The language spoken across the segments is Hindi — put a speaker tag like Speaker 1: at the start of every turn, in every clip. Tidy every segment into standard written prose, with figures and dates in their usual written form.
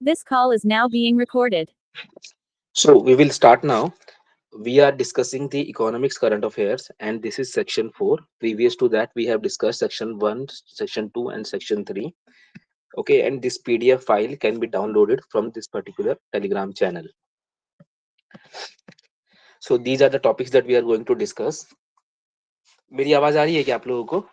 Speaker 1: This call is now being recorded.
Speaker 2: So we will start now. We are discussing the economics current affairs, and this is section 4. Previous to that, we have discussed section 1, section 2, and section 3. Okay, and this PDF file can be downloaded from this particular Telegram channel. So these are the topics that we are going to discuss. मेरी आवाज आ रही है क्या आप लोगों को?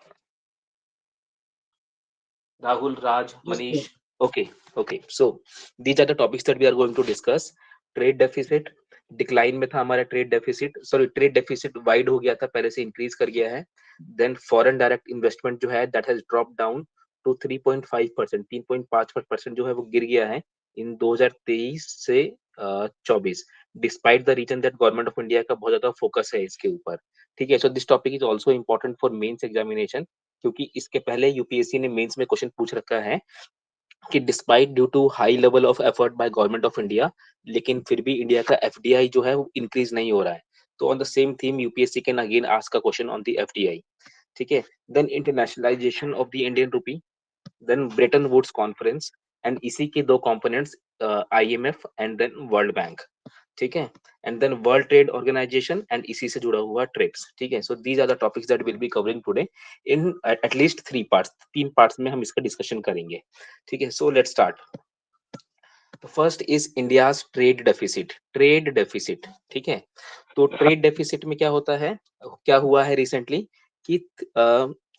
Speaker 2: Rahul, Raj, Manish. Okay, okay. So these are the topics that we are going to discuss. Trade deficit, decline में था हमारा trade deficit, sorry trade deficit wide हो गया था, पहले से इंक्रीज कर गया है. देन फॉरेन डायरेक्ट इन्वेस्टमेंट जो है that has drop down to 3.5%, 3.5% जो है वो गिर गया है इन 2023 से 24, despite the reason that government of India का बहुत ज्यादा फोकस है इसके ऊपर. ठीक है, so this topic is also important for mains examination, क्योंकि इसके पहले यूपीएससी ने मेंस में क्वेश्चन पूछ रखा है कि despite due to high level of effort by government of India, लेकिन फिर भी इंडिया का एफडीआई जो है वो इंक्रीज नहीं हो रहा है. तो on the same theme UPSC can again ask a question on the FDI. ठीक है, then internationalization of the Indian rupee, then Bretton Woods conference, and इसी के दो components IMF and then World Bank. ठीक है, and then World Trade Organization and इसी से जुड़ा हुआ ट्रिप्स. ठीक है, so these are the topics that will be covering today in at least 3 parts. 3 parts में हम इसका डिस्कशन करेंगे. ठीक है, सो लेट्स स्टार्ट. तो first is India's trade deficit. Trade deficit, ठीक है, तो ट्रेड डेफिसिट में क्या होता है, क्या हुआ है रिसेंटली कि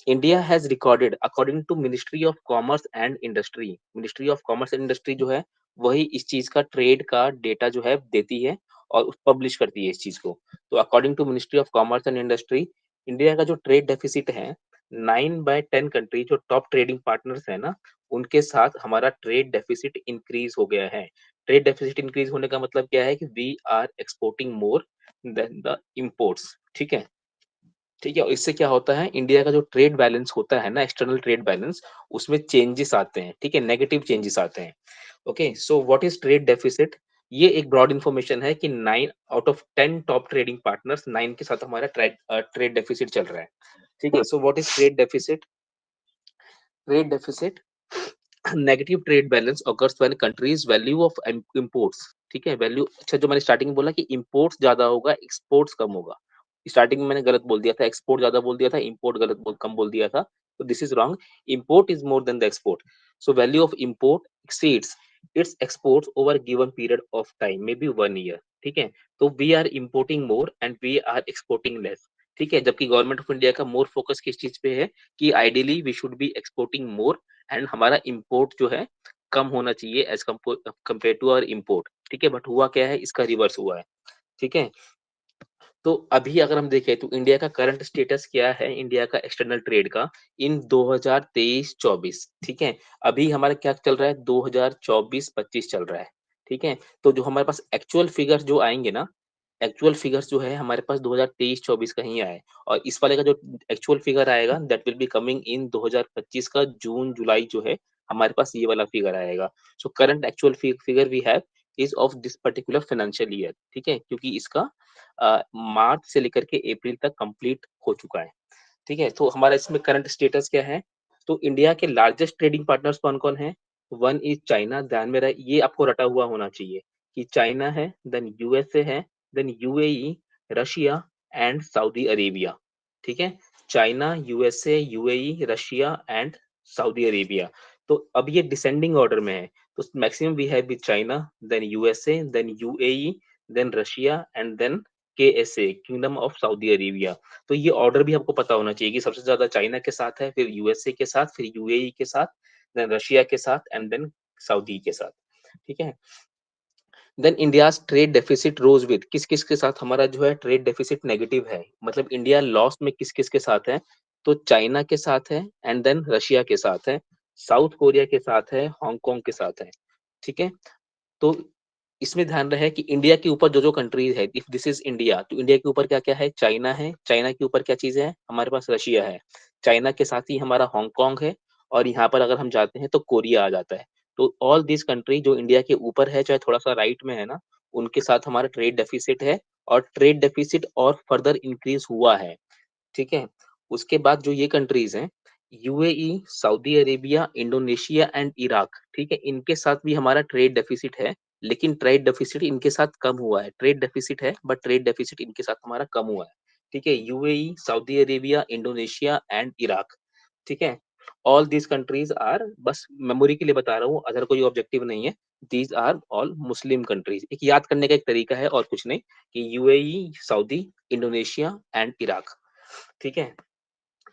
Speaker 2: India has recorded according to ministry of commerce and industry. Ministry of commerce and industry जो है वही इस चीज का ट्रेड का डेटा जो है देती है और पब्लिश करती है इस चीज को. तो according to ministry of commerce and industry, India का जो ट्रेड डेफिसिट है 9/10 कंट्री जो टॉप ट्रेडिंग पार्टनर्स है ना, उनके साथ हमारा ट्रेड डेफिसिट इंक्रीज हो गया है. ट्रेड डेफिसिट इंक्रीज होने का मतलब क्या है कि we are exporting more than the imports. ठीक है, ठीक है, और इससे क्या होता है, इंडिया का जो ट्रेड बैलेंस होता है ना, एक्सटर्नल ट्रेड बैलेंस, उसमें चेंजेस आते हैं. ठीक है, नेगेटिव चेंजेस आते हैं. Okay, so what is trade deficit? ये एक ब्रॉड इन्फॉर्मेशन है कि 9 out of 10 top trading partners, 9 के साथ हमारा ट्रेड डेफिसिट चल रहा है. ठीक है, so what is trade deficit? Trade deficit, negative trade balance occurs when countries value of imports. ठीक है, वैल्यू, अच्छा जो मैंने स्टार्टिंग में बोला कि इंपोर्ट्स ज्यादा होगा एक्सपोर्ट्स कम होगा, स्टार्टिंग में मैंने गलत बोल दिया था, एक्सपोर्ट ज्यादा बोल दिया था, इंपोर्ट कम बोल दिया था. तो this is wrong. Import is more than the export. So value of import exceeds its exports over given period of time, may be 1 year. ठीक है, तो we are importing more and we are exporting less. ठीक है, जबकि गवर्नमेंट ऑफ इंडिया का मोर फोकस किस चीज पे है कि ideally we should be exporting more and हमारा इंपोर्ट जो है कम होना चाहिए as compare to our import. ठीक है, बट हुआ क्या है, इसका रिवर्स हुआ है. ठीक है, तो अभी अगर हम देखें तो इंडिया का करंट स्टेटस क्या है, इंडिया का एक्सटर्नल ट्रेड का इन 2023-24. ठीक है, अभी हमारा क्या चल रहा है, 2024-25 चल रहा है. ठीक है, तो जो हमारे पास एक्चुअल फिगर्स जो आएंगे ना, एक्चुअल फिगर्स जो है हमारे पास 2023-24 का ही आए, और इस वाले का जो एक्चुअल फिगर आएगा that will be coming in 2025 का जून जुलाई जो है हमारे पास ये वाला फिगर आएगा. So current actual figure we have is of this particular financial year. ठीक है, क्योंकि इसका मार्च से लेकर के अप्रैल तक कंप्लीट हो चुका है. ठीक है, तो हमारा इसमें करंट स्टेटस क्या है, तो इंडिया के लार्जेस्ट ट्रेडिंग पार्टनर्स कौन कौन है. वन इज चाइना, ध्यान में रहे, ये आपको रटा हुआ होना चाहिए कि चाइना है, देन यूएसए है, then UAE, Russia and Saudi Arabia. ठीक है, China, USA, UAE, Russia and Saudi Arabia. तो अब ये डिसेंडिंग ऑर्डर में है, तो maximum we have with China, then USA, then UAE, then Russia and then KSA, kingdom of Saudi Arabia. तो ये ऑर्डर भी आपको पता होना चाहिए कि सबसे ज्यादा चाइना के साथ है, फिर यूएसए के साथ, फिर यूएई के साथ, देन रशिया के साथ एंड देन सऊदी के साथ. ठीक है, then India's trade deficit rose with, किस किस के साथ हमारा जो है ट्रेड डेफिसिट नेगेटिव है, मतलब इंडिया लॉस में किस किस के साथ है, तो चाइना के साथ है एंड देन रशिया के साथ है, साउथ कोरिया के साथ है, हांगकांग के साथ है. ठीक है, तो इसमें ध्यान रहे कि इंडिया के ऊपर जो जो कंट्रीज है, इफ दिस इज इंडिया, तो इंडिया के ऊपर क्या क्या है, चाइना है, चाइना के ऊपर क्या चीज है, हमारे पास रशिया है, चाइना के साथ ही हमारा हांगकांग है, और यहाँ पर अगर हम जाते हैं तो कोरिया आ जाता है. तो ऑल दिस कंट्री जो इंडिया के ऊपर है, चाहे थोड़ा सा राइट में है ना, उनके साथ हमारा ट्रेड डेफिसिट है, और ट्रेड डेफिसिट और फर्दर इंक्रीज हुआ है. ठीक है, उसके बाद जो ये कंट्रीज हैं, UAE, Saudi Arabia, Indonesia and Iraq, ठीक है, इनके साथ भी हमारा ट्रेड डेफिसिट है, लेकिन ट्रेड डेफिसिट इनके साथ कम हुआ है। ट्रेड डेफिसिट है बट ट्रेड डेफिसिट इनके साथ हमारा कम हुआ है, ठीक है। UAE, Saudi Arabia, Indonesia and Iraq, ठीक है। ऑल दीज कंट्रीज आर, बस मेमोरी के लिए बता रहा हूँ, अदर कोई ऑब्जेक्टिव नहीं है। These are all Muslim countries. एक याद करने का एक तरीका है और कुछ नहीं, कि UAE, Saudi, Indonesia and Iraq, ठीक है।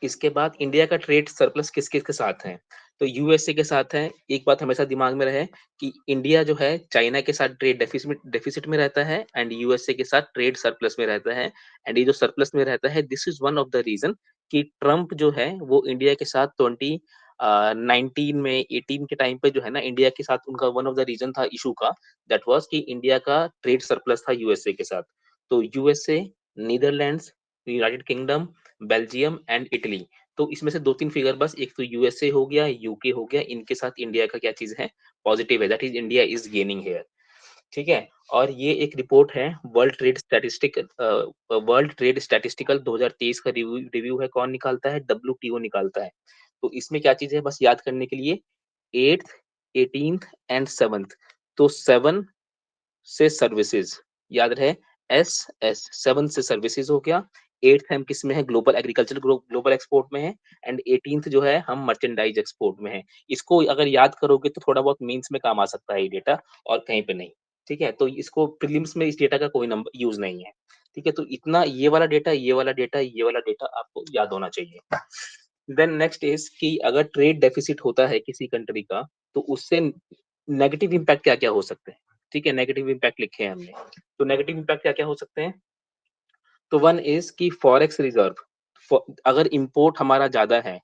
Speaker 2: इसके बाद इंडिया का ट्रेड सरप्लस किस-किस के साथ है? तो यूएसए के साथ है। एक बात हमेशा दिमाग में रहे कि इंडिया जो है चाइना के साथ ट्रेड डेफिसिट में रहता है एंड यूएसए के साथ ट्रेड सरप्लस में रहता है। एंड ये जो सरप्लस में रहता है, this is one of the reason कि ट्रम्प जो है वो इंडिया के साथ 19 में 18 के टाइम पे जो है ना, इंडिया के साथ उनका वन ऑफ द रीजन था इशू का, दैट वाज कि इंडिया का ट्रेड सरप्लस था यूएसए के साथ। तो USA, Netherlands, United kingdom, Belgium and Italy. तो इसमें से 2-3 फिगर बस, एक तो यूएसए हो गया, यूके हो गया, इनके साथ इंडिया का क्या चीज़ है? पॉजिटिव है, that is India is gaining here, ठीक है? और ये एक रिपोर्ट है वर्ल्ड ट्रेड स्टैटिस्टिकल 2023 का रिव्यू रिव्यू है, कौन निकालता है? डब्ल्यूटीओ निकालता है। तो इसमें क्या चीज़ है बस याद करने के लिए, 8th, 18th एंड 7th। तो 7 से सर्विसेज, याद रहे, एस एस 7 से सर्विसेज हो गया। 8th हम किस में है? ग्लोबल एग्रीकल्चर ग्लोबल एक्सपोर्ट में है। एंड 18th जो है हम मर्चेंडाइज एक्सपोर्ट में है। इसको अगर याद करोगे तो थोड़ा बहुत मीन्स में काम आ सकता है ये डेटा, और कहीं पे नहीं, ठीक है। तो इसको प्रीलिम्स में इस डेटा का कोई नंबर यूज नहीं है, ठीक है। तो इतना ये वाला डेटा, ये वाला डेटा, ये वाला डेटा आपको याद होना चाहिए। देन नेक्स्ट इज कि अगर ट्रेड डेफिसिट होता है किसी कंट्री का, तो उससे नेगेटिव इम्पैक्ट क्या क्या हो सकते हैं, ठीक है। नेगेटिव इम्पैक्ट लिखे हैं हमने। तो नेगेटिव इम्पैक्ट क्या क्या हो सकते हैं? तो वन इज कि फॉरेक्स रिजर्व, अगर इंपोर्ट हमारा ज्यादा है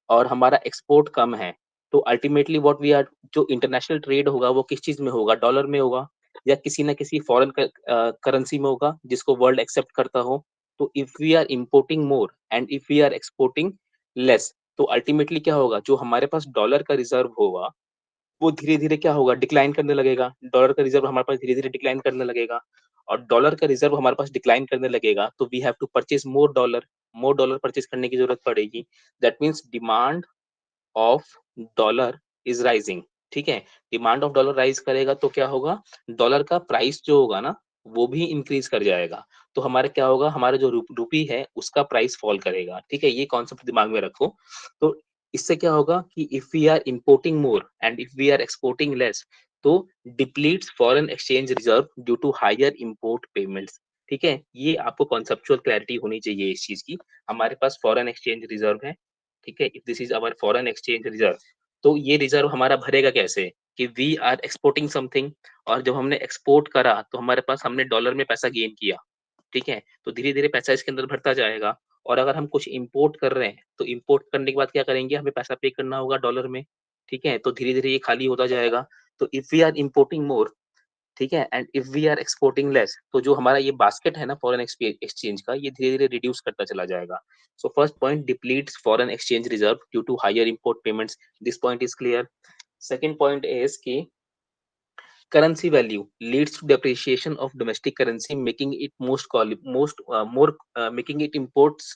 Speaker 2: और हमारा एक्सपोर्ट कम है, तो अल्टीमेटली व्हाट वी आर, जो इंटरनेशनल ट्रेड होगा वो किस चीज में होगा? डॉलर में होगा, या किसी ना किसी फॉरेन करेंसी में होगा जिसको वर्ल्ड एक्सेप्ट करता हो। तो if we are importing more and if we are exporting less, तो अल्टीमेटली क्या होगा? जो हमारे पास डॉलर का रिजर्व होगा वो धीरे-धीरे क्या होगा? डिक्लाइन करने लगेगा। डॉलर का रिज़र्व हमारे पास धीरे-धीरे डिक्लाइन करने लगेगा, और डॉलर का रिज़र्व हमारे पास डिक्लाइन करने लगेगा, तो we have to purchase more dollar purchase करने की ज़रूरत पड़ेगी। That means demand of dollar is rising, ठीक है? डिमांड ऑफ डॉलर राइज़ करेगा तो क्या होगा? डॉलर का प्राइस जो होगा ना, वो भी इंक्रीज़ कर जाएगा। तो हमारा क्या होगा? हमारा जो रूपी है, उसका प्राइस फॉल करेगा, ठीक है? ये कॉन्सेप्ट दिमाग में रखो। तो इससे क्या होगा कि if we are importing more and if we are exporting less, तो depletes foreign exchange reserve due to higher import payments, ठीक है? ये आपको कॉन्सेप्चुअल क्लैरिटी होनी चाहिए इस चीज़ की। हमारे पास फॉरेन एक्सचेंज रिजर्व है, ठीक है? If this is our foreign exchange reserve, तो ये रिजर्व हमारा भरेगा कैसे? कि वी आर एक्सपोर्टिंग समथिंग, और जब हमने एक्सपोर्ट करा तो हमारे पास, हमने डॉलर में पैसा गेन किया, ठीक है? तो धीरे-धीरे पैसा इसके अंदर भरता जाएगा। और अगर हम कुछ इम्पोर्ट कर रहे हैं, तो इम्पोर्ट करने के बाद क्या करेंगे? हमें पैसा पे करना होगा डॉलर में, ठीक है? तो धीरे-धीरे ये खाली होता जाएगा। तो if we are importing more, ठीक है, and if we are exporting less, तो जो हमारा ये बास्केट है ना फॉरेन एक्सचेंज का, ये धीरे-धीरे रिड्यूस करता चला जाएगा। So first point, depletes foreign exchange reserve due to higher import payments, this point is clear. Second point is कि currency value leads to depreciation of domestic currency, making it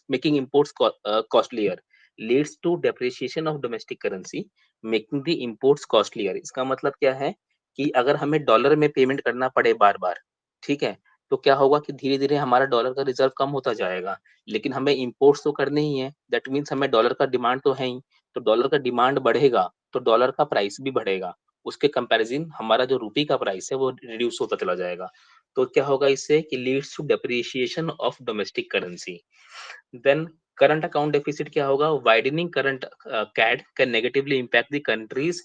Speaker 2: making imports costlier. Leads to depreciation of domestic currency, making the imports costlier. इसका मतलब क्या है कि अगर हमें डॉलर में पेमेंट करना पड़े बार बार, ठीक है, तो क्या होगा कि धीरे धीरे हमारा डॉलर का रिजर्व कम होता जाएगा, लेकिन हमें इम्पोर्ट्स तो करने ही है। दैट मीन्स हमें डॉलर का डिमांड तो है ही, तो डॉलर का डिमांड बढ़ेगा तो डॉलर का प्राइस भी बढ़ेगा। उसके कंपैरिजन हमारा जो रूपी का प्राइस है वो रिड्यूस होता चला जाएगा। तो क्या होगा इससे कि leads to depreciation of domestic currency. Then current account deficit क्या होगा? Widening current CAD can negatively impact the country's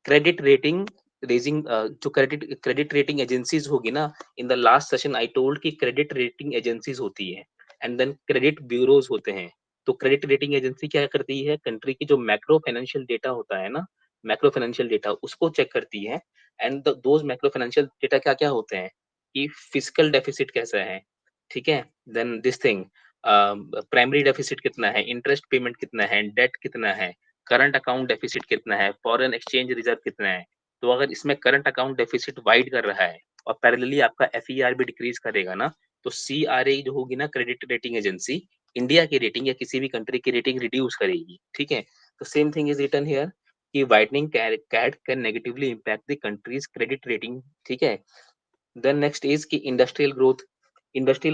Speaker 2: credit rating raising. जो क्रेडिट रेटिंग एजेंसीज होगी ना, in the last session I told कि क्रेडिट रेटिंग एजेंसीज होती है एंड देन क्रेडिट ब्यूरोज होते हैं। तो क्रेडिट रेटिंग एजेंसी क्या करती है? कंट्री की जो मैक्रो फाइनेंशियल डेटा होता है ना, मैक्रो फाइनेंशियल डेटा उसको चेक करती है। And those macro financial data क्या क्या होते हैं? कि फिजिकल डेफिसिट कैसा है, ठीक है, then this thing, primary deficit कितना है, इंटरेस्ट पेमेंट कितना है, डेट कितना है, करंट अकाउंट डेफिसिट कितना है, फॉरेन एक्सचेंज रिजर्व कितना है। तो अगर इसमें करंट अकाउंट डेफिसिट वाइड कर रहा है और पैरेलली आपका एफईआर भी डिक्रीज करेगा ना, तो सीआरए जो होगी ना, क्रेडिट रेटिंग एजेंसी, इंडिया की रेटिंग या किसी भी कंट्री की रेटिंग रिड्यूस करेगी, ठीक है। तो same thing is written here कि widening CAD can negatively impact the country's credit rating, ठीक है। देन नेक्स्ट इज कि इंडस्ट्रियल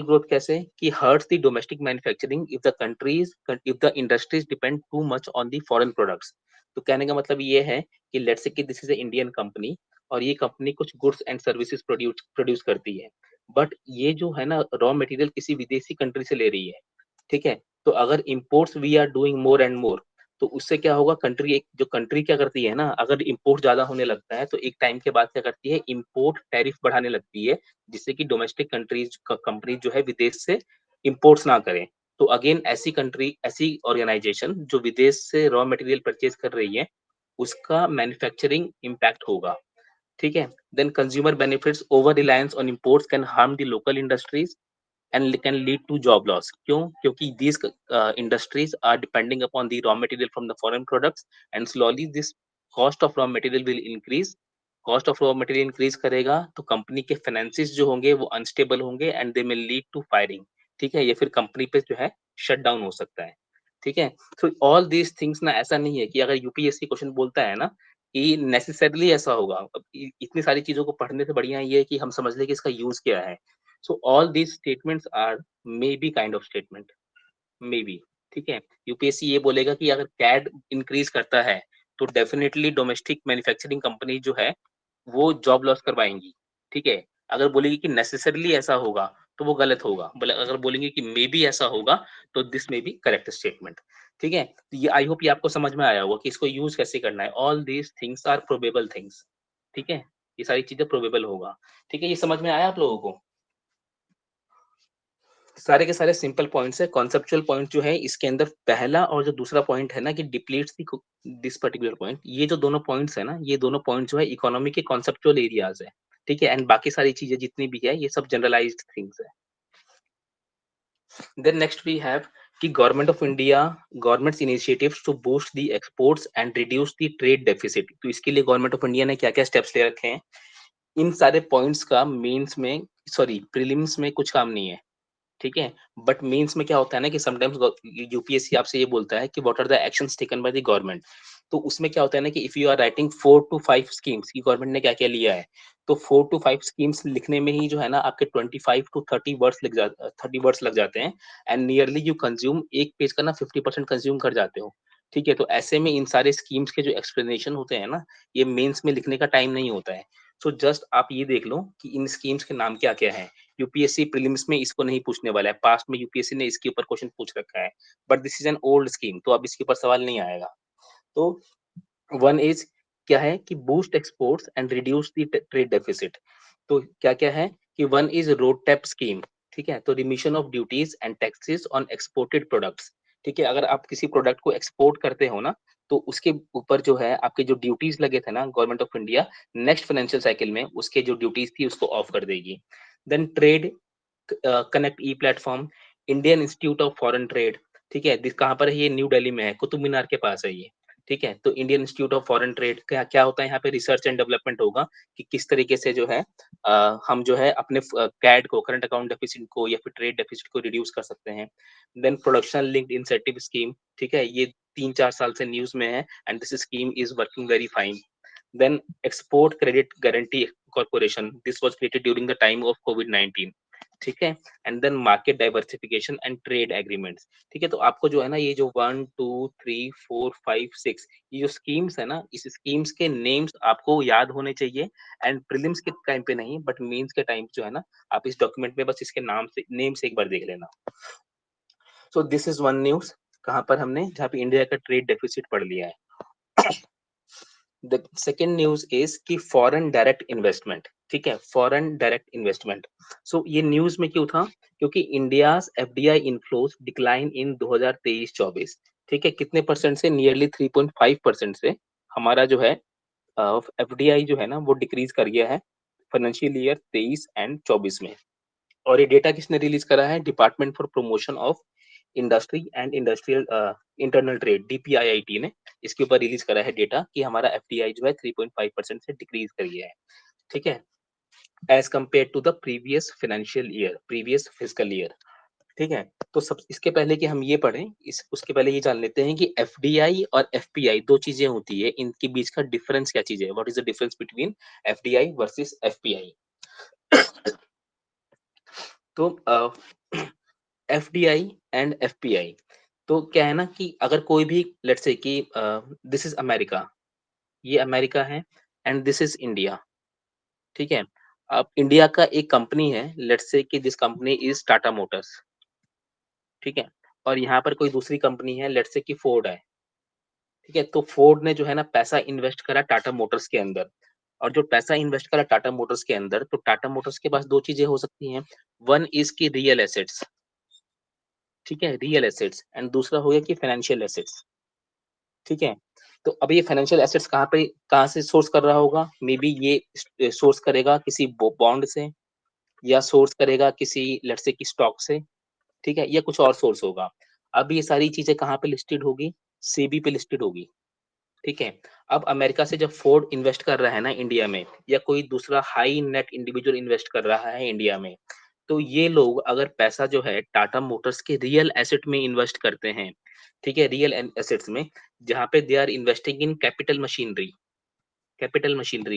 Speaker 2: ग्रोथ कैसे कि hurts the domestic manufacturing if the industries depend too much on the foreign products. तो कहने का मतलब ये है कि लेट्स से कि this is a Indian company और ये कंपनी कुछ गुड्स एंड सर्विसेज प्रोड्यूस करती है, बट ये जो है ना रॉ मटेरियल किसी विदेशी कंट्री से ले रही है, ठीक है। तो अगर imports we are doing more and more, तो उससे क्या होगा, कंट्री क्या करती है ना, अगर इंपोर्ट ज्यादा होने लगता है तो एक टाइम के बाद क्या करती है, इंपोर्ट टैरिफ बढ़ाने लगती है, जिससे कि डोमेस्टिक कंट्रीज कंपनी जो है विदेश से इंपोर्ट्स ना करें। तो अगेन ऐसी ऑर्गेनाइजेशन जो विदेश से रॉ मटेरियल परचेज कर रही है, उसका मैन्युफैक्चरिंग इम्पैक्ट होगा, ठीक है। Then consumer benefits, over reliance on imports can harm the local industries and can lead to job loss. क्यों? क्योंकि these industries are depending upon the raw material from the foreign products and slowly this cost of raw material will increase. Cost of raw material increase करेगा तो कंपनी के फाइनेंसिस जो होंगे वो अनस्टेबल होंगे and they may lead to firing, ठीक है। ये फिर कंपनी पे जो है शट डाउन हो सकता है, ठीक है। तो ऑल दीज थिंग्स ना, ऐसा नहीं है कि अगर यूपीएससी क्वेश्चन बोलता है ना कि नेसेसरली ऐसा होगा, अब इतनी सारी चीजों को पढ़ने से बढ़िया ये है कि हम समझ ले कि इसका यूज क्या है। So all these statements are maybe kind of statement, maybe, ठीक है। यूपीएससी ये बोलेगा कि अगर कैड इंक्रीज करता है तो डेफिनेटली डोमेस्टिक मैन्युफैक्चरिंग कंपनी जो है वो जॉब लॉस करवाएंगी, ठीक है। अगर बोलेगी कि नेसेसरली ऐसा होगा तो वो गलत होगा, बोले अगर बोलेंगे कि मे बी ऐसा होगा तो this may be correct statement, ठीक है। तो ये आई होप ये आपको समझ में आया होगा कि इसको यूज कैसे करना है। All these things are probable things, ठीक है। ये सारी चीजें प्रोबेबल होगा, ठीक है। ये समझ में आया आप लोगों को? सारे के सारे सिंपल पॉइंट्स है। कॉन्सेप्चुअल पॉइंट जो है इसके अंदर पहला और जो दूसरा पॉइंट है ना कि डिप्लीट्स दिस पर्टिकुलर पॉइंट, ये जो दोनों पॉइंट्स है ना, ये दोनों पॉइंट जो है इकोनॉमी के कॉन्सेप्चुअल एरियाज है, ठीक है। एंड बाकी सारी चीजें जितनी भी है ये सब जनरलाइज्ड थिंग्स है। देन नेक्स्ट वी हैव कि government of India, government's initiatives to boost the exports and reduce the trade deficit. तो इसके लिए गवर्नमेंट ऑफ इंडिया ने क्या क्या स्टेप्स ले रखे हैं, इन सारे पॉइंट्स का मेंस में, सॉरी प्रीलिम्स में कुछ काम नहीं है, ठीक है। बट मेंस में क्या होता है ना कि समटाइम्स यूपीएससी आपसे ये बोलता है कि what are the actions taken by the government. तो उसमें क्या होता है ना कि if you are writing 4 to 5 schemes की गवर्नमेंट ने क्या क्या लिया है, तो 4 to 5 स्कीम्स लिखने में ही जो है ना आपके 25 to 30 वर्ड्स लग जाते हैं। एंड नियरली यू कंज्यूम एक पेज का ना 50% कंज्यूम कर जाते हो, ठीक है। तो ऐसे में इन सारे स्कीम्स के जो एक्सप्लेनेशन होते हैं ना, ये मेंस में लिखने का टाइम नहीं होता है। सो जस्ट आप ये देख लो कि इन स्कीम्स के नाम क्या क्या है। यूपीएससी प्रीलिम्स में इसको नहीं पूछने वाला है, पास्ट में यूपीएससी ने इसके ऊपर क्वेश्चन पूछ रखा है, but this is an old scheme, तो अब इसके ऊपर सवाल नहीं आएगा। तो वन इज क्या है कि boost exports and reduce the trade deficit. तो क्या क्या है कि one is road tap scheme, ठीक है। तो remission of duties and taxes on exported products, ठीक है। अगर आप किसी प्रोडक्ट को एक्सपोर्ट करते हो ना, तो उसके ऊपर जो है आपके जो ड्यूटीज लगे थे ना, government of India next financial cycle में उसके जो ड्यूटीज थी उसको ऑफ कर देगी। Then trade connect e platform, Indian institute of foreign trade, ठीक है। कहाँ पर है ये? न्यू दिल्ली में है, कुतुब मीनार के पास है ये, ठीक है। तो Indian institute of foreign trade क्या क्या होता है, यहाँ पे रिसर्च एंड डेवलपमेंट होगा कि किस तरीके से जो है हम जो है अपने कैड को, करंट अकाउंट डेफिसिट को या फिर ट्रेड डेफिसिट को रिड्यूस कर सकते हैं। Then production linked incentive scheme, ठीक है। ये 3-4 साल से न्यूज में है and this scheme is working very fine. Then Export Credit Guarantee Corporation. This was created during the time of COVID-19. ठीक है। And then market diversification and trade agreements, ठीक है। तो आपको जो है ना ये जो 1 2 3 4 5 6 ये जो स्कीम्स है ना, इस स्कीम्स के नेम्स आपको याद होने चाहिए। एंड प्रीलिम्स के टाइम पे नहीं बट मेंस के टाइम जो है ना, आप इस डॉक्यूमेंट में बस इसके नाम से नेम से एक बार देख लेना। सो दिस इज वन न्यूज कहाँ पर हमने, जहाँ पे इंडिया का ट्रेड डेफिसिट पढ़ लिया है। द सेकेंड न्यूज इज कि फॉरेन डायरेक्ट इन्वेस्टमेंट, ठीक है। फॉरेन डायरेक्ट इन्वेस्टमेंट, सो ये न्यूज में क्यों था? क्योंकि India's FDI inflows decline in 2023-24, ठीक है। कितने परसेंट से? नियरली 3.5% से हमारा जो है एफडीआई जो है ना वो डिक्रीज कर गया है फाइनेंशियल ईयर 23 एंड 24 में। और ये डेटा किसने रिलीज करा है? Department for promotion of industry and industrial internal trade, DPIIT ने इसके ऊपर रिलीज करा है डेटा कि हमारा एफडीआई जो है 3.5% से डिक्रीज कर गया है, ठीक है, as compare to the previous financial year, previous physical year, ठीक है? तो सब इसके पहले कि हम ये पढ़ें, इस उसके पहले ये जान लेते हैं कि एफडीआई और एफपीआई 2 चीज़ें होती है, इनके बीच का डिफरेंस क्या चीज़ है? What is the difference between FDI versus FPI? तो एफडीआई एंड एफपीआई, तो क्या है ना कि अगर कोई भी लेट्स से कि दिस इज़ अमेरिका, ये अमेरिका है एंड दिस इज़ इंडिया, ठीक है? अब इंडिया का एक कंपनी है, लेट्स से कि this company is Tata Motors, ठीक है? और यहाँ पर कोई दूसरी कंपनी है, लेट्स से कि फोर्ड है, ठीक है? तो फोर्ड ने जो है ना पैसा इन्वेस्ट करा टाटा मोटर्स के अंदर, और जो पैसा इन्वेस्ट करा टाटा मोटर्स के अंदर, तो टाटा मोटर्स के पास 2 चीज़ें हो सकती हैं। वन इज़ कि रियल एसेट्स, ठीक है? रियल एसेट्स, एंड दूसरा हो गया कि फाइनेंशियल एसेट्स, ठीक है? तो अब ये फाइनेंशियल एसेट्स कहाँ से सोर्स कर रहा होगा? मेबी ये सोर्स करेगा किसी बॉन्ड से, या सोर्स करेगा किसी लेट्स से कि स्टॉक से, ठीक है? या कुछ और सोर्स होगा। अब ये सारी चीज़ें कहाँ पे लिस्टेड होगी? सेबी पे लिस्टेड होगी, ठीक है? अब अमेरिका से जब फोर्ड इन्वेस्ट कर रहा है ना इंडिया में, या कोई दूसरा हाई नेट इंडिविजुअल इन्वेस्ट कर रहा है इंडिया में, तो ये लोग अगर पैसा जो है टाटा मोटर्स के रियल एसेट में इन्वेस्ट करते हैं, ठीक है? रियल एसेट्स में, जहाँ पे they are investing in capital machinery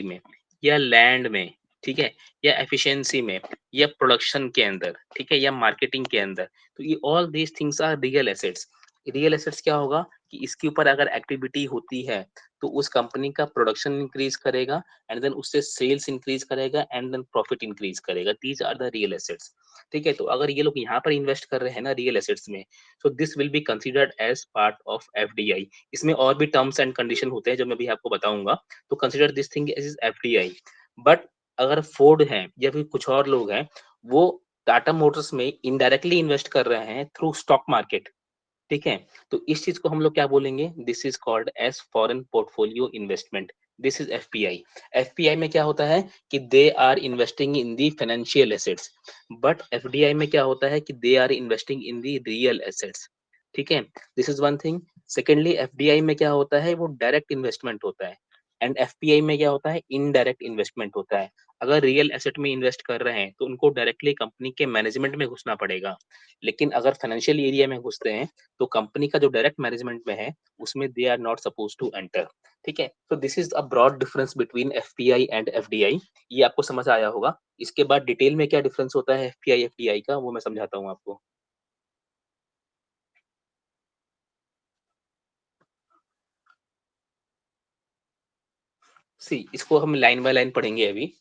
Speaker 2: में, या लैंड में, ठीक है? या एफिशिएंसी में, या प्रोडक्शन के अंदर, ठीक है? या मार्केटिंग के अंदर। तो ये all these things are real assets. Real assets क्या होगा कि इसके ऊपर अगर एक्टिविटी होती है, तो उस कंपनी का प्रोडक्शन इंक्रीज़ करेगा, एंड देन उससे सेल्स इंक्रीज़ करेगा, एंड देन प्रॉफिट इंक्रीज़ करेगा। These are the real assets, ठीक है? तो अगर ये लोग यहाँ पर इन्वेस्ट कर रहे हैं ना रियल एसेट्स में, so this will be considered as part of FDI. इसमें और भी टर्म्स एंड कंडीशन होते हैं जो मैं अभी आपको बताऊँगा। तो consider this thing as FDI. But अगर फोर्ड है या फिर कुछ और लोग हैं, वो टाटा मोटर्स में इनडायरेक्टली इन्वेस्ट कर रहे हैं थ्रू स्टॉक मार्केट, ठीक है? तो इस चीज को हम लोग क्या बोलेंगे? This is called as foreign portfolio investment. This is FPI. FPI में क्या होता है कि they are investing in the financial assets, but FDI में क्या होता है कि they are investing in the real assets, ठीक है? This is one thing. Secondly, FDI में क्या होता है, वो डायरेक्ट इन्वेस्टमेंट होता है, एंड एफपीआई में क्या होता है, इनडायरेक्ट इन्वेस्टमेंट होता है। अगर रियल एसेट में इन्वेस्ट कर रहे हैं तो उनको डायरेक्टली कंपनी के मैनेजमेंट में घुसना पड़ेगा, लेकिन अगर फाइनेंशियल एरिया में घुसते हैं तो कंपनी का जो डायरेक्ट मैनेजमेंट में है, उसमें they are not supposed to enter, ठीक है? तो this is a broad difference between FPI and FDI. ये आपको समझ आया होगा। इसके बाद डिटेल में क्या डिफरेंस होता है एफपीआई एफडीआई का, वो मैं समझाता हूँ आपको। सी, इसको हम लाइन बाय लाइन पढ़ेंगे अभी।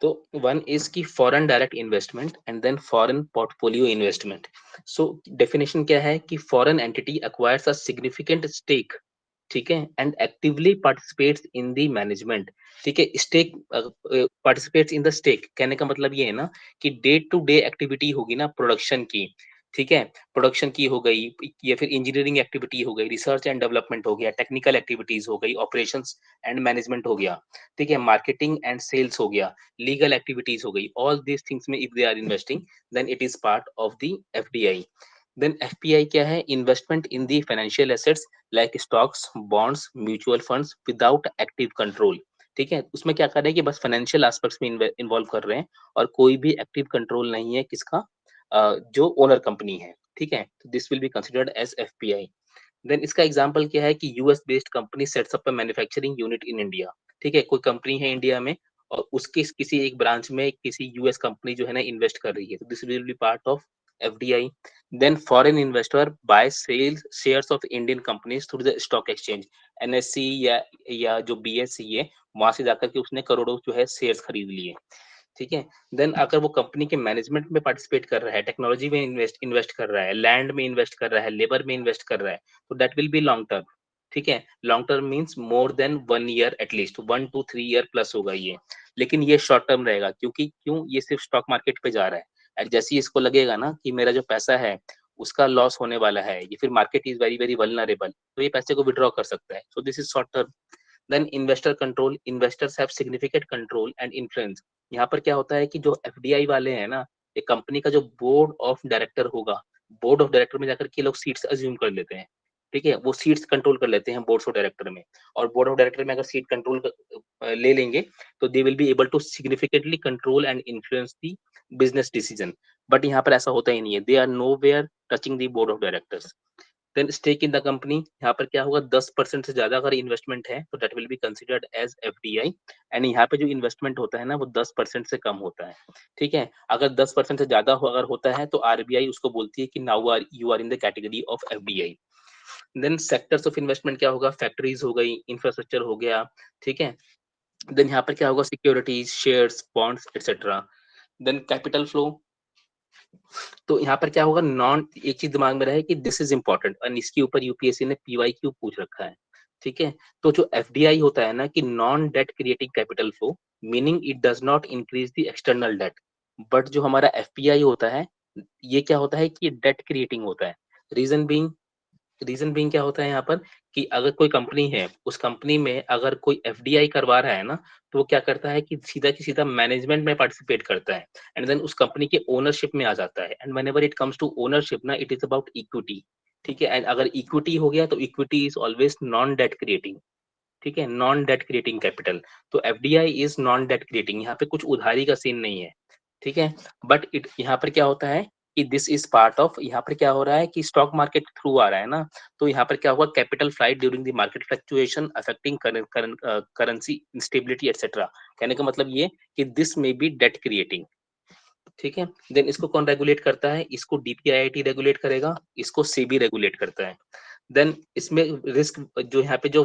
Speaker 2: तो वन इज की foreign direct investment and then foreign portfolio investment. So definition क्या है कि foreign entity acquires a significant stake, ठीक है? And actively participates in the management, ठीक है? Stake participates in the stake कहने का मतलब ये है ना कि डे टू डे एक्टिविटी होगी ना प्रोडक्शन की, ठीक है? प्रोडक्शन की हो गई, या फिर इंजीनियरिंग एक्टिविटी हो गई, रिसर्च एंड डेवलपमेंट हो गया, टेक्निकल एक्टिविटीज हो गई, ऑपरेशंस एंड मैनेजमेंट हो गया, ठीक है? मार्केटिंग एंड सेल्स हो गया, लीगल एक्टिविटीज हो गई। ऑल दीज थिंग्स में if they are investing, then it is part of the FDI. Then FPI क्या है? Investment in the financial assets like stocks, bonds, mutual funds without active control, ठीक है? उसमें क्या कर रहे हैं कि बस फाइनेंशियल एस्पेक्ट्स में इन्वॉल्व कर रहे हैं, और कोई भी एक्टिव कंट्रोल नहीं है किसका, जो ओनर कंपनी है, ठीक है? तो this will be considered as FPI. Then इसका एग्जांपल क्या है कि US based company sets up a manufacturing unit in India, ठीक है? कोई कंपनी है इंडिया में, और उसके किसी एक ब्रांच में किसी यूएस कंपनी जो है ना इन्वेस्ट कर रही है, तो this will be part of FDI. Then foreign investor buy sells shares of Indian companies through the stock exchange, NSC या जो बीएसई है, वहां से जाकर के उसने करोड़ों जो है शेयर्स खरीद लिए, ठीक है? देन अगर वो कंपनी के मैनेजमेंट में पार्टिसिपेट कर रहा है, टेक्नोलॉजी में इन्वेस्ट इन्वेस्ट कर रहा है, लैंड में इन्वेस्ट कर रहा है, लेबर में इन्वेस्ट कर रहा है, तो that will be long term, ठीक है? Long term means more than 1 year at least, 1 to 3 year plus होगा ये। लेकिन ये शॉर्ट टर्म रहेगा, क्योंकि क्यों? ये सिर्फ स्टॉक मार्केट पे जा रहा है, और जैसे ही इसको लगेगा ना कि मेरा जो पैसा है उसका लॉस होने वाला है, या फिर market is very very vulnerable, तो ये पैसे को विड्रॉ कर सकता है। So this is short term. Then investor control, investors have significant control and influence. यहाँ पर क्या होता है कि जो एफडीआई वाले हैं ना, एक कंपनी का जो बोर्ड ऑफ डायरेक्टर होगा, बोर्ड ऑफ डायरेक्टर में जाकर के लोग सीट्स अज्यूम कर लेते हैं, ठीक है? वो सीट्स कंट्रोल कर लेते हैं बोर्ड ऑफ डायरेक्टर में, और बोर्ड ऑफ डायरेक्टर में अगर सीट कंट्रोल ले लेंगे, तो they will be able to significantly control and influence the business decision. But यहाँ पर ऐसा होता ही नहीं है, they are nowhere touching the board of directors. Then stake in the company, यहाँ पर क्या होगा, 10% से ज्यादा अगर इन्वेस्टमेंट है तो that will be considered as FDI. And यहाँ पे जो इन्वेस्टमेंट होता है ना वो 10% से कम होता है, ठीक है। अगर 10% से ज्यादा अगर होता है तो आरबीआई उसको बोलती है कि now are you are in the category of FDI. Then sectors of investment क्या होगा, फैक्ट्रीज हो गई, इंफ्रास्ट्रक्चर हो गया, ठीक है। देन यहाँ पर क्या होगा, securities, shares, bonds etcetera. Then capital flow, तो यहाँ पर क्या होगा, नॉन, एक चीज दिमाग में रहे कि दिस इज इंपॉर्टेंट, और इसके ऊपर यूपीएससी ने पीवाईक्यू पूछ रखा है, ठीक है। तो जो एफडीआई होता है ना कि non debt creating capital flow, meaning it does not increase the external debt. But जो हमारा एफपीआई होता है, ये क्या होता है कि डेट क्रिएटिंग होता है। रीजन बीइंग, रीजन बीइंग क्या होता है यहाँ पर कि अगर कोई कंपनी है, उस कंपनी में अगर कोई एफडीआई करवा रहा है ना, तो वो क्या करता है कि सीधा की सीधा मैनेजमेंट में पार्टिसिपेट करता है, एंड देन उस कंपनी के ओनरशिप में आ जाता है। And whenever it comes to ownership ना, इट इज अबाउट इक्विटी, ठीक है। एंड अगर इक्विटी हो गया तो equity is always non debt creating, ठीक है, नॉन डेट क्रिएटिंग कैपिटल। तो FDI is non debt creating, यहाँ पे कुछ उधारी का सीन नहीं है, ठीक है। बट इट यहाँ पर क्या होता है कि दिस इज पार्ट ऑफ, यहाँ पर क्या हो रहा है कि स्टॉक मार्केट थ्रू आ रहा है ना, तो यहाँ पर क्या हुआ, capital flight during the market fluctuation affecting currency instability etcetera. कहने का मतलब ये कि दिस में बी डेट क्रिएटिंग, ठीक है। देन इसको कौन रेगुलेट करता है, इसको डीपीआईआईटी रेगुलेट करेगा, इसको सेबी रेगुलेट करता है। देन इसमें रिस्क, जो यहाँ पे जो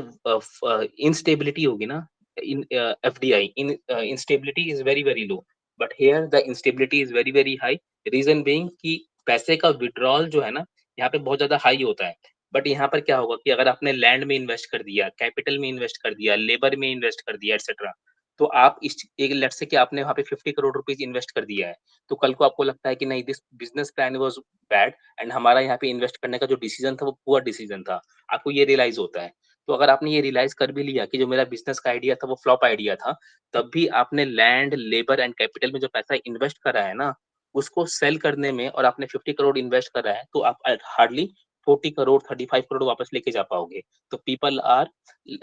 Speaker 2: इंस्टेबिलिटी होगी ना, in FDI, in instability is very very low, but here the instability is very very high. Reason being कि पैसे का विड्रॉल जो है ना, यहाँ पे बहुत ज्यादा हाई होता है। बट यहाँ पर क्या होगा कि अगर आपने लैंड में इन्वेस्ट कर दिया, कैपिटल में इन्वेस्ट कर दिया, लेबर में इन्वेस्ट कर दिया एक्सेट्रा, तो आप इस एक, लेट्स से कि आपने वहाँ पे 50 करोड़ रुपीज इन्वेस्ट कर दिया है, तो कल को आपको लगता है कि नहीं, this business plan was bad, and हमारा यहाँ पे इन्वेस्ट करने का जो डिसीजन था वो पुअर डिसीजन था, आपको ये रियलाइज होता है। तो अगर आपने ये रियलाइज कर भी लिया कि जो मेरा बिजनेस का आइडिया था वो फ्लॉप आइडिया था, तब भी आपने लैंड, लेबर एंड कैपिटल में जो पैसा इन्वेस्ट करा है ना, उसको सेल करने में, और आपने 50 करोड़ इन्वेस्ट करा है, तो आप हार्डली 40 करोड़, 35 करोड़ वापस लेके जा पाओगे। तो पीपल आर,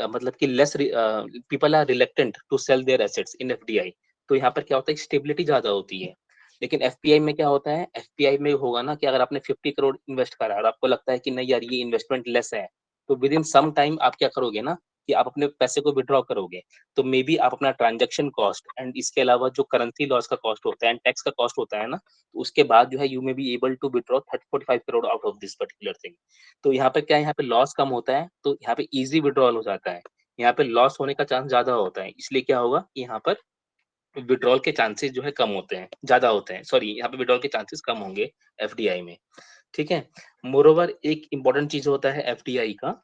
Speaker 2: मतलब कि less, people are reluctant to sell their assets in FDI. तो यहाँ पर क्या होता है, स्टेबिलिटी ज्यादा होती है। लेकिन एफपीआई में क्या होता है, एफपीआई में होगा ना कि अगर आपने 50 करोड़ इन्वेस्ट करा और आपको लगता है कि नहीं यार ये इन्वेस्टमेंट लेस है, तो विद इन सम टाइम आप क्या करोगे ना कि आप अपने पैसे को विड्रॉ करोगे। तो मे बी आप अपना ट्रांजेक्शन कॉस्ट एंड इसके अलावा जो करेंसी लॉस का कॉस्ट होता है एंड टैक्स का कॉस्ट होता है ना, तो उसके बाद जो है you may be able to withdraw 45 crore out of this particular thing. तो यहाँ पे क्या है, यहाँ पे लॉस कम होता है, तो यहाँ पे इजी विड्रॉल हो जाता है। यहाँ पे लॉस होने का चांस ज्यादा होता है, इसलिए क्या होगा कि यहाँ पर विड्रॉल के चांसेस जो है कम होते हैं, ज्यादा होते हैं, सॉरी, यहाँ पे विड्रॉल के चांसेस कम होंगे एफडीआई में, ठीक है। मोरोवर एक इंपॉर्टेंट चीज होता है एफडीआई का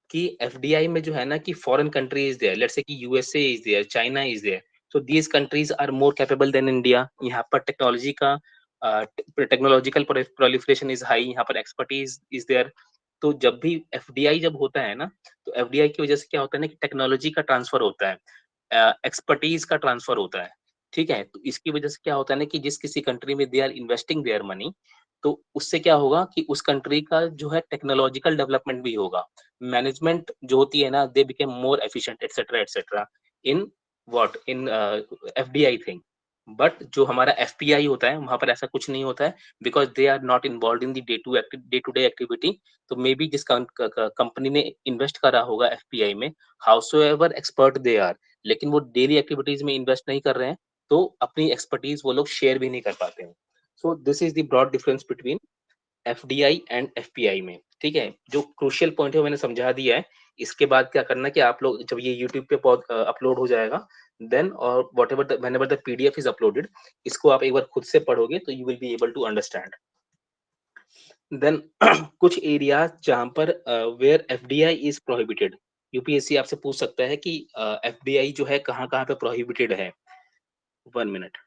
Speaker 2: कि एफडीआई में जो है ना कि foreign country is there, let's say कि USA is there, China is there, so these countries are more capable than India. यहाँ पर टेक्नोलॉजी का, टेक्नोलॉजिकल प्रोलिफरेशन इज हाई, यहाँ पर एक्सपर्टीज इज देयर। तो जब भी एफडीआई जब होता है ना, तो एफडीआई की वजह से क्या होता है ना कि टेक्नोलॉजी का ट्रांसफर होता है, एक्सपर्टीज का ट्रांसफर होता है, ठीक है। तो इसकी वजह से क्या होता है ना कि जिस किसी कंट्री में they are investing their money, तो उससे क्या होगा कि उस कंट्री का जो है टेक्नोलॉजिकल डेवलपमेंट भी होगा, मैनेजमेंट जो होती है ना, they became more efficient etcetera etcetera in what, in FDI thing. But जो हमारा एफपीआई होता है वहां पर ऐसा कुछ नहीं होता है, because they are not involve in the day to day activity. तो मे बी जिस कंपनी ने इन्वेस्ट करा होगा एफपीआई में, हाउसोएवर एक्सपर्ट दे आर, लेकिन वो डेली एक्टिविटीज में इन्वेस्ट नहीं कर रहे हैं, तो अपनी एक्सपर्टीज वो लोग शेयर भी नहीं कर पाते हैं। So this is the broad difference between FDI and FPI में, ठीक है। जो क्रूशियल पॉइंट है वो मैंने समझा दिया है। इसके बाद क्या करना है कि आप लोग जब ये यूट्यूब पे अपलोड हो जाएगा, देन और whatever whenever the PDF is uploaded, इसको आप एक बार खुद से पढ़ोगे तो you will be able to understand. Then कुछ एरियाज जहां पर where FDI is prohibited, UPSC आपसे पूछ सकता है कि एफडीआई जो है कहाँ कहाँ पे प्रोहिबिटेड है। 1 मिनट।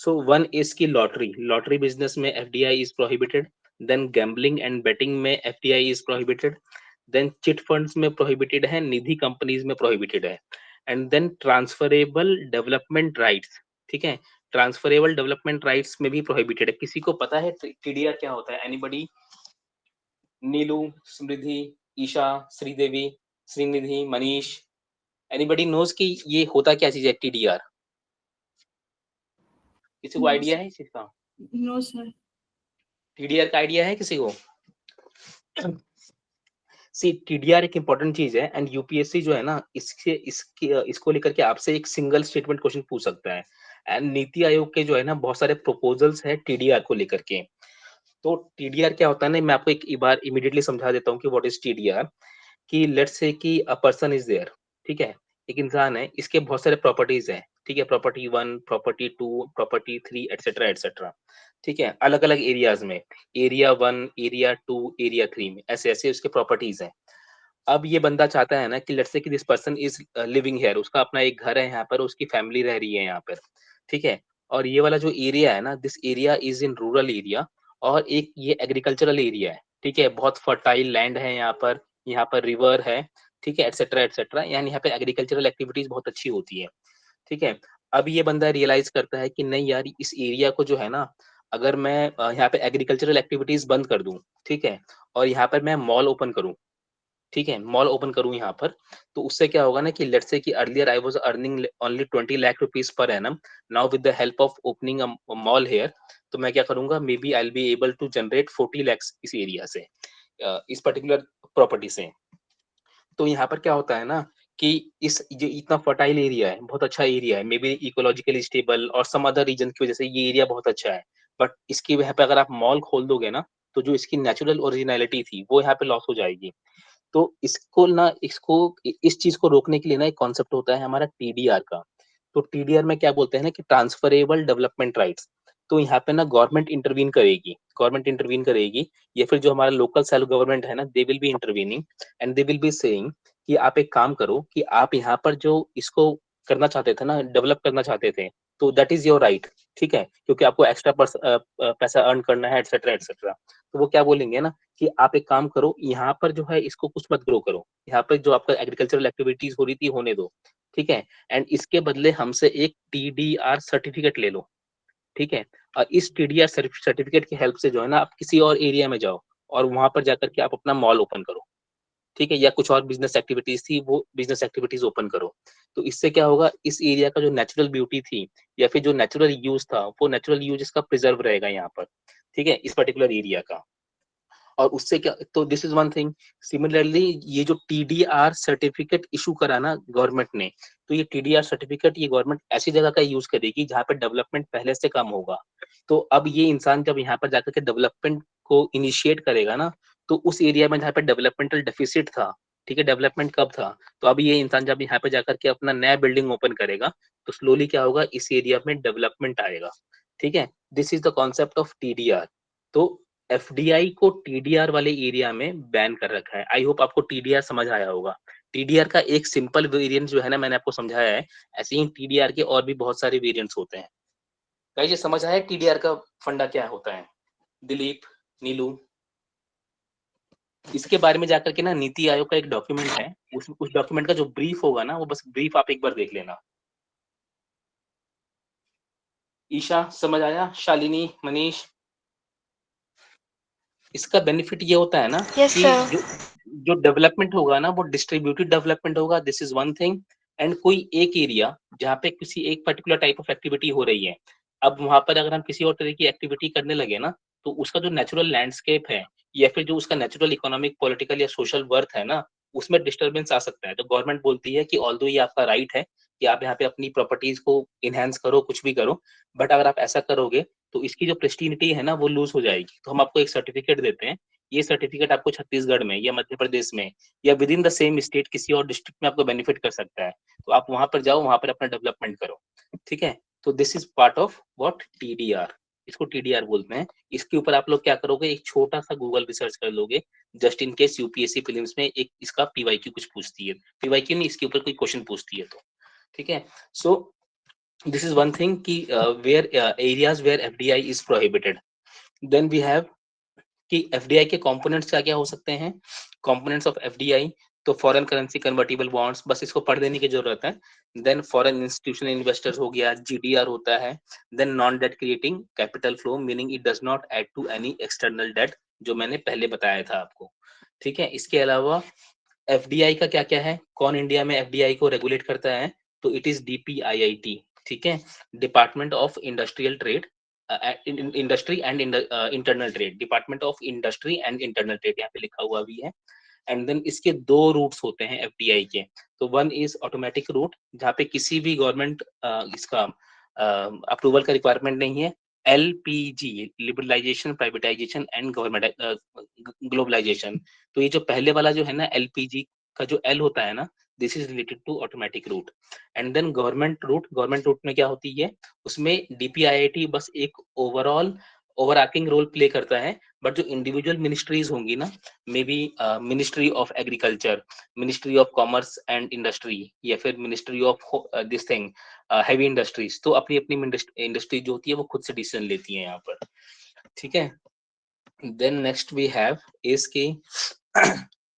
Speaker 2: सो वन इज की लॉटरी, लॉटरी बिजनेस में FDI is prohibited. Then gambling and betting में FDI is prohibited. Then chit funds में प्रोहिबिटेड है, निधि कंपनीज में प्रोहिबिटेड है। And then transferable development rights, ठीक है, ट्रांसफरेबल डेवलपमेंट राइट्स में भी प्रोहिबिटेड है। किसी को पता है टीडीआर क्या होता है, एनीबडी? नीलू, समृद्धि, ईशा, श्रीदेवी, श्रीनिधि, मनीष, एनीबडी नोज कि ये होता क्या चीज है टीडीआर? किसी को
Speaker 3: नो
Speaker 2: आइडिया है इस चीज का?
Speaker 3: No sir.
Speaker 2: टीडीआर का आइडिया है किसी को? सी टीडीआर एक इंपॉर्टेंट चीज है एंड यूपीएससी जो है ना इसको लेकर के आपसे एक सिंगल स्टेटमेंट क्वेश्चन पूछ सकता है। एंड नीति आयोग के जो है ना बहुत सारे प्रपोजल्स है टीडीआर को लेकर के। तो टीडीआर क्या होता है ना, मैं आपको एक बार इमीडिएटली समझा देता हूँ कि व्हाट इज टीडीआर। कि लेट्स से कि अ पर्सन इज देयर, ठीक है? एक इंसान है, इसके बहुत सारे प्रॉपर्टीज हैं, ठीक है? Property 1, property 2, property 3 etcetera etcetera, ठीक है? अलग-अलग एरियाज में, एरिया 1, एरिया 2, एरिया 3 में ऐसे-ऐसे उसके प्रॉपर्टीज हैं। अब ये बंदा चाहता है ना कि लेट्स से कि this person is living here, उसका अपना एक घर है यहाँ पर, उसकी फैमिली रह रही है यहाँ पर, ठीक है? और ये वाला जो एरिया है ना, this area is in rural area और एक ये एग्रीकल्चरल एरिया है, ठीक है? बहुत फर्टाइल लैंड है यहाँ पर रिवर है, ठीक है? एटसेट्रा एटसेट्रा, यानी यहाँ पे एग्रीकल्चरल एक्टिविटीज बहुत अच्छी होती है, ठीक है? अब ये बंदा रियलाइज करता है कि नहीं यार, इस एरिया को जो है ना, अगर मैं यहाँ पे एग्रीकल्चरल एक्टिविटीज बंद कर दूं, ठीक है? और यहाँ पर मैं मॉल ओपन करूं, ठीक है? मॉल ओपन करूँ यहाँ पर, तो उससे क्या होगा ना कि लेट्स से कि earlier I was earning only 20 lakh rupees per annum, now with the help of opening a mall here, तो मैं क्या करूँगा, maybe I will be able to generate 40 lakhs इस एरिया से, इस पर्टिकुलर प्रॉपर्टी से। तो यहाँ पर क्या होता है ना कि इस जो इतना फर्टाइल एरिया है, बहुत अच्छा एरिया है, मे बी इकोलॉजिकली स्टेबल और सम अदर रीजन की वजह से ये एरिया बहुत अच्छा है। बट इसकी वहाँ पे अगर आप मॉल खोल दोगे ना, तो जो इसकी नेचुरल ओरिजिनैलिटी थी, वो यहाँ पे लॉस हो जाएगी। तो इसको इस चीज़ को रोकने के लिए ना एक कॉन्सेप्ट होता है हमारा टीडीआर का। तो टीडीआर में क्या बोलते हैं ना कि ट्रांसफरेबल डेवलपमेंट राइट्स। तो यहाँ पे ना गवर्नमेंट इंटरवीन करेगी या फिर जो हमारा लोकल सेल्फ गवर्नमेंट है ना, दे will B intervening and they will be saying कि आप एक काम करो कि आप यहाँ पर जो इसको करना चाहते थे ना, डेवलप करना चाहते थे, तो दैट इज़ योर राइट, ठीक है? क्योंकि आपको एक्स्ट्रा पैसा अर्न करना है एटसेट्रा, एटसेट्रा। तो वो क्या बोलेंगे ना कि आप एक काम करो, यहाँ पर जो है इसको कुछ मत ग्रो करो। यहाँ पे जो आपका एग्रीकल्चरल एक्टिविटीज़ हो रही थी होने दो, ठीक है? एंड इसके बदले हमसे एक टीडीआर सर्टिफिकेट ले लो, ठीक है? और इस टीडीआर सर्टिफिकेट की हेल्प से जो है ना आप किसी और एरिया में जाओ और वहाँ पर जाकर के आप अपना मॉल ओपन करो, ठीक है? या कुछ और बिज़नेस एक्टिविटीज़ थी, वो बिज़नेस एक्टिविटीज़ ओपन करो। तो इससे क्या होगा, इस एरिया का जो नेचुरल ब्यूटी थी या फिर जो नेचुरल यूज़ था, वो नेचुरल यूज़ इसका प्रिज़र्व रहेगा यहाँ पर, ठीक है? इस पर्टिकुलर एरिया का। और उससे क्या, तो this is one thing. Similarly ये जो टीडीआर सर्टिफिकेट इशू करा ना गवर्नमेंट ने, तो ये टीडीआर सर्टिफिकेट ये गवर्नमेंट ऐसी जगह का यूज करेगी जहाँ पे डेवलपमेंट पहले से कम होगा। तो अब ये इंसान जब यहाँ पर जाकर के डेवलपमेंट को इनिशिएट करेगा ना, तो उस एरिया में जहाँ पे डेवलपमेंटल डेफिसिट था, ठीक है, डेवलपमेंट कब था, तो अब ये इंसान जब यहाँ पे जाकर के अपना नया बिल्डिंग ओपन करेगा, तो स्लोली क्या होगा, इस एरिया में डेवलपमेंट आएगा, ठीक है? This is the concept of TDR. तो एफडीआई को टीडीआर वाले एरिया में बैन कर रखा है। आई होप आपको टीडीआर समझ आया होगा। टीडीआर का एक सिंपल वेरिएंट जो है ना, मैंने आपको समझाया है। ऐसे ही टीडीआर के और भी बहुत सारे वेरिएंट्स होते हैं। गाइस ये समझ आया टीडीआर का फंडा क्या होता है? दिलीप, नीलू, इसके बारे में जाकर के ना नीति आयोग का एक डॉक्यूमेंट है। उस डॉक्यूमेंट का जो ब्रीफ होगा ना, वो बस ब्रीफ आप एक बार देख लेना। ईशा समझ आया? शालिनी, मनीष, इसका बेनिफिट ये होता है ना
Speaker 4: यस
Speaker 2: कि
Speaker 4: सर।
Speaker 2: जो जो डेवलपमेंट होगा ना, वो डिस्ट्रीब्यूटेड डेवलपमेंट होगा, this is one thing. And कोई एक एरिया जहाँ पे किसी एक पर्टिकुलर टाइप ऑफ एक्टिविटी हो रही है, अब वहां पर अगर हम किसी और तरह की एक्टिविटी करने लगे ना, तो उसका जो नेचुरल लैंडस्केप है या फिर जो उसका नेचुरल इकोनॉमिक पॉलिटिकल या सोशल वर्थ है ना, उसमें डिस्टर्बेंस आ सकता है। तो गवर्नमेंट बोलती है कि ऑल्दो ये आपका राइट है कि आप यहाँ पे अपनी प्रॉपर्टीज को इनहेंस करो, कुछ भी करो, बट अगर आप ऐसा करोगे तो इसकी जो प्रेस्टिनिटी है ना, वो लूज हो जाएगी। तो हम आपको एक सर्टिफिकेट देते हैं। ये सर्टिफिकेट आपको छत्तीसगढ़ में या मध्य प्रदेश में या with in the same state किसी और डिस्ट्रिक्ट में आपको बेनिफिट कर सकता है। तो आप वहां पर जाओ, वहां पर अपना डेवलपमेंट करो, ठीक है? तो this is part of what TDR. इसको टीडीआर बोलते हैं। इसके ऊपर आप लोग क्या करोगे, एक छोटा सा गूगल रिसर्च कर लोगे, just in case UPSC prelims में एक इसका पीवाईक्यू कुछ पूछती है, पीवाईक्यू नहीं, इसके ऊपर कोई क्वेश्चन पूछती है तो, ठीक है? सो this is one thing कि where areas where FDI is prohibited, then we have कि FDI के components क्या क्या हो सकते हैं, components of FDI। तो फॉरेन करेंसी कन्वर्टिबल बॉन्ड्स, बस इसको पढ़ देने की जरूरत है। देन फॉरेन इंस्टीट्यूशनल इन्वेस्टर्स हो गया, जीडीआर होता है। Then non debt creating capital flow, meaning it does not add to any external debt, जो मैंने पहले बताया था आपको, ठीक है? इसके अलावा एफडीआई का क्या क्या है, कौन इंडिया में एफडीआई को रेगुलेट करता है, तो इट इज डीपीआईआईटी, ठीक है, department of industrial trade, industry and internal trade, department of industry and internal trade यहाँ पे लिखा हुआ भी है। एंड देन इसके दो रूट्स होते हैं एफडीआई के, तो वन इज ऑटोमेटिक रूट जहाँ पे किसी भी गवर्नमेंट इसका अप्रूवल का रिक्वायरमेंट नहीं है, LPG liberalisation privatisation and government globalisation, तो ये जो पहले वाला जो है ना एलपीजी का जो एल होता है ना, this is related to automatic route. And then government route में क्या होती है, उसमें डीपीआईआईटी बस एक ओवरऑल ओवरआर्किंग रोल प्ले करता है, बट जो इंडिविजुअल मिनिस्ट्रीज होंगी ना, may be ministry of agriculture, ministry of commerce and industry, या फिर ministry of this thing heavy industries, तो अपनी अपनी इंडस्ट्री जो होती है वो खुद से डिसीजन लेती है यहाँ पर, ठीक है। Then next we have is की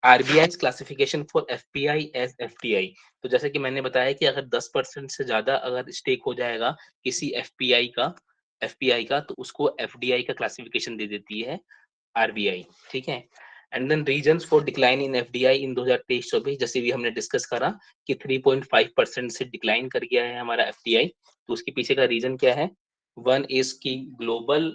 Speaker 2: RBI classification for FPI as FDI, तो जैसे कि मैंने बताया कि अगर 10% से ज्यादा अगर स्टेक हो जाएगा किसी एफपीआई का तो उसको एफडीआई का क्लासिफिकेशन दे देती है आरबीआई, ठीक है। And then reasons for decline in FDI in 2023-24, जैसे भी हमने डिस्कस करा कि 3.5% से डिक्लाइन कर गया है हमारा एफडीआई, तो उसके पीछे का रीजन क्या है, वन इज की ग्लोबल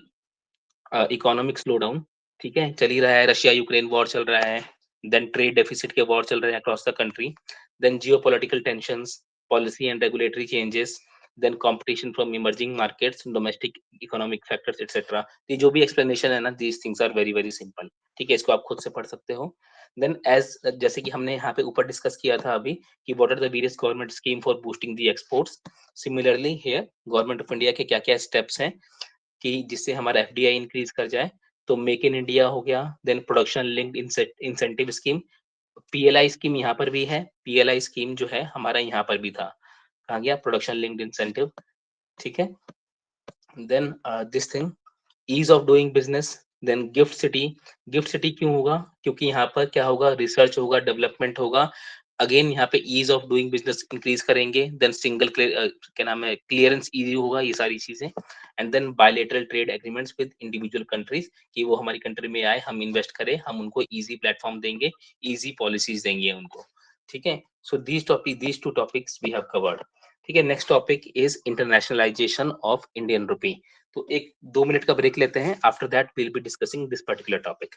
Speaker 2: इकोनॉमिक स्लोडाउन, ठीक है, चल ही रहा है, रशिया यूक्रेन वॉर चल रहा है, देन ट्रेड डेफिसिट के वॉर चल रहे हैं across the country, then geopolitical tensions, policy and regulatory changes, then competition from emerging markets, domestic economic factors etcetera. ये जो भी एक्सप्लेनेशन है ना, these things are very very simple, ठीक है, इसको आप खुद से पढ़ सकते हो। देन एज जैसे कि हमने यहाँ पे ऊपर डिस्कस किया था अभी कि what are the various government scheme for boosting the exports, similarly here government of India के क्या क्या स्टेप्स हैं कि जिससे हमारा एफडीआई इंक्रीज कर जाए, तो मेक इन इंडिया हो गया, then production linked incentive scheme, PLI scheme यहाँ पर भी है, पीएलआई स्कीम जो है हमारा यहाँ पर भी था, कहाँ गया, प्रोडक्शन लिंक्ड इंसेंटिव, ठीक है। Then this thing ease of doing business, then gift city क्यों होगा, क्योंकि यहाँ पर क्या होगा, रिसर्च होगा, डेवलपमेंट होगा, अगेन यहाँ पे ease of doing business increase करेंगे, देन सिंगल क्या नाम है, क्लियरेंस इजी होगा, ये सारी चीजें। And then bilateral trade agreements with individual countries, कि वो हमारी कंट्री में आए, हम इन्वेस्ट करें, हम उनको इजी प्लेटफॉर्म देंगे, इजी पॉलिसीज देंगे उनको, ठीक है। So these two topics we have covered, ठीक है। Next topic is internationalisation of Indian rupee, तो एक 2 मिनट का ब्रेक लेते हैं, after that we'll be discussing this particular topic.